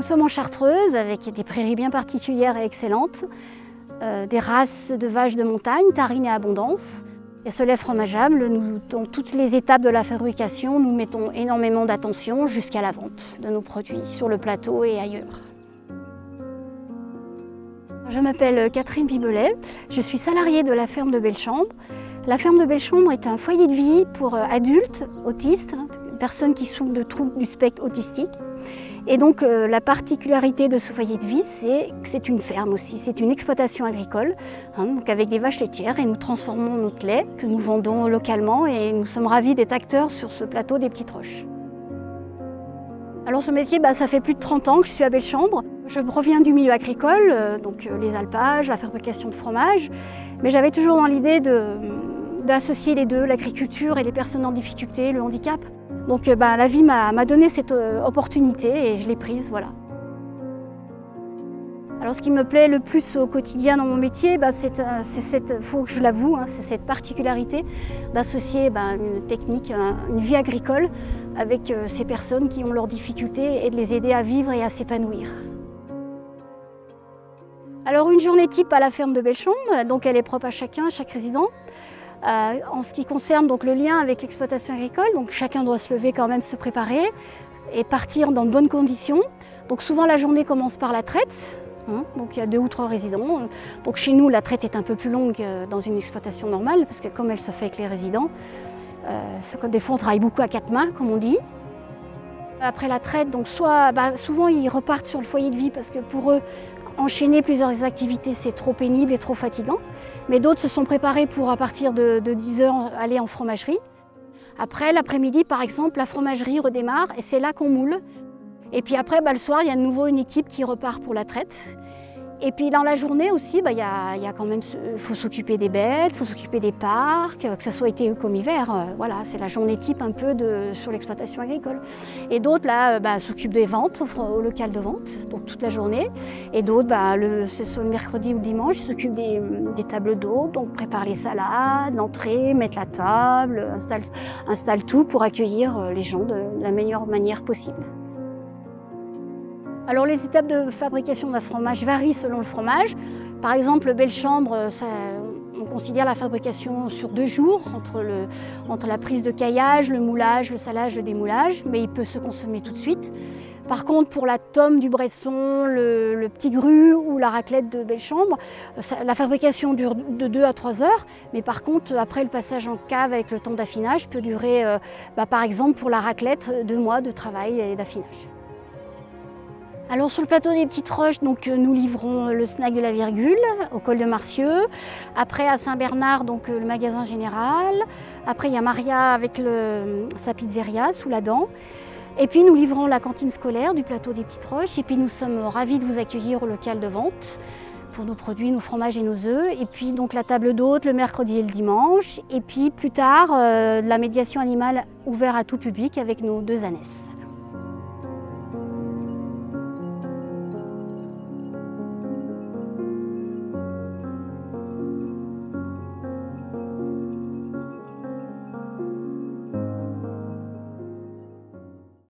Nous sommes en Chartreuse avec des prairies bien particulières et excellentes, des races de vaches de montagne, Tarine et Abondance. Et ce lait fromageable, dans toutes les étapes de la fabrication, nous mettons énormément d'attention jusqu'à la vente de nos produits sur le plateau et ailleurs. Je m'appelle Catherine Pibelet, je suis salariée de la ferme de Bellechambre. La ferme de Bellechambre est un foyer de vie pour adultes autistes, personnes qui souffrent de troubles du spectre autistique. Et donc la particularité de ce foyer de vie, c'est que c'est une ferme aussi, c'est une exploitation agricole, donc avec des vaches laitières, et nous transformons notre lait que nous vendons localement et nous sommes ravis d'être acteurs sur ce plateau des Petites Roches. Alors ce métier, ça fait plus de 30 ans que je suis à Bellechambre. Je reviens du milieu agricole, donc les alpages, la fabrication de fromage, mais j'avais toujours dans l'idée d'associer les deux, l'agriculture et les personnes en difficulté, le handicap. Donc la vie m'a donné cette opportunité et je l'ai prise, voilà. Alors ce qui me plaît le plus au quotidien dans mon métier, faut que je l'avoue, c'est cette particularité d'associer une technique, une vie agricole avec ces personnes qui ont leurs difficultés et de les aider à vivre et à s'épanouir. Alors une journée type à la ferme de Bellechambre, donc elle est propre à chacun, à chaque résident. En ce qui concerne donc le lien avec l'exploitation agricole, donc chacun doit se lever quand même, se préparer et partir dans de bonnes conditions. Donc souvent la journée commence par la traite, donc il y a 2 ou 3 résidents. Donc chez nous la traite est un peu plus longue que dans une exploitation normale parce que comme elle se fait avec les résidents, des fois on travaille beaucoup à 4 mains comme on dit. Après la traite, donc souvent ils repartent sur le foyer de vie parce que pour eux, enchaîner plusieurs activités, c'est trop pénible et trop fatigant. Mais d'autres se sont préparés pour, à partir de 10 h, aller en fromagerie. Après, l'après-midi, par exemple, la fromagerie redémarre et c'est là qu'on moule. Et puis après, le soir, il y a de nouveau une équipe qui repart pour la traite. Et puis dans la journée aussi, il faut s'occuper des bêtes, il faut s'occuper des parcs, que ce soit été comme hiver. Voilà, c'est la journée type un peu sur l'exploitation agricole. Et d'autres là s'occupent des ventes au local de vente, donc toute la journée. Et d'autres, c'est soit le mercredi ou le dimanche, ils s'occupent des tables d'hôtes, donc préparent les salades, l'entrée, mettent la table, installent tout pour accueillir les gens de la meilleure manière possible. Alors les étapes de fabrication d'un fromage varient selon le fromage. Par exemple, Bellechambre, on considère la fabrication sur 2 jours, entre la prise de caillage, le moulage, le salage, le démoulage, mais il peut se consommer tout de suite. Par contre, pour la tome du Bresson, le petit gru ou la raclette de Bellechambre, la fabrication dure de 2 à 3 heures, mais par contre, après le passage en cave avec le temps d'affinage peut durer, par exemple pour la raclette, 2 mois de travail et d'affinage. Alors sur le plateau des Petites Roches, nous livrons le snack de la Virgule au col de Marcieux. Après à Saint-Bernard, le magasin général. Après il y a Maria avec sa pizzeria sous la dent. Et puis nous livrons la cantine scolaire du plateau des Petites Roches. Et puis nous sommes ravis de vous accueillir au local de vente pour nos produits, nos fromages et nos œufs. Et puis la table d'hôtes le mercredi et le dimanche. Et puis plus tard, la médiation animale ouverte à tout public avec nos 2 ânesses.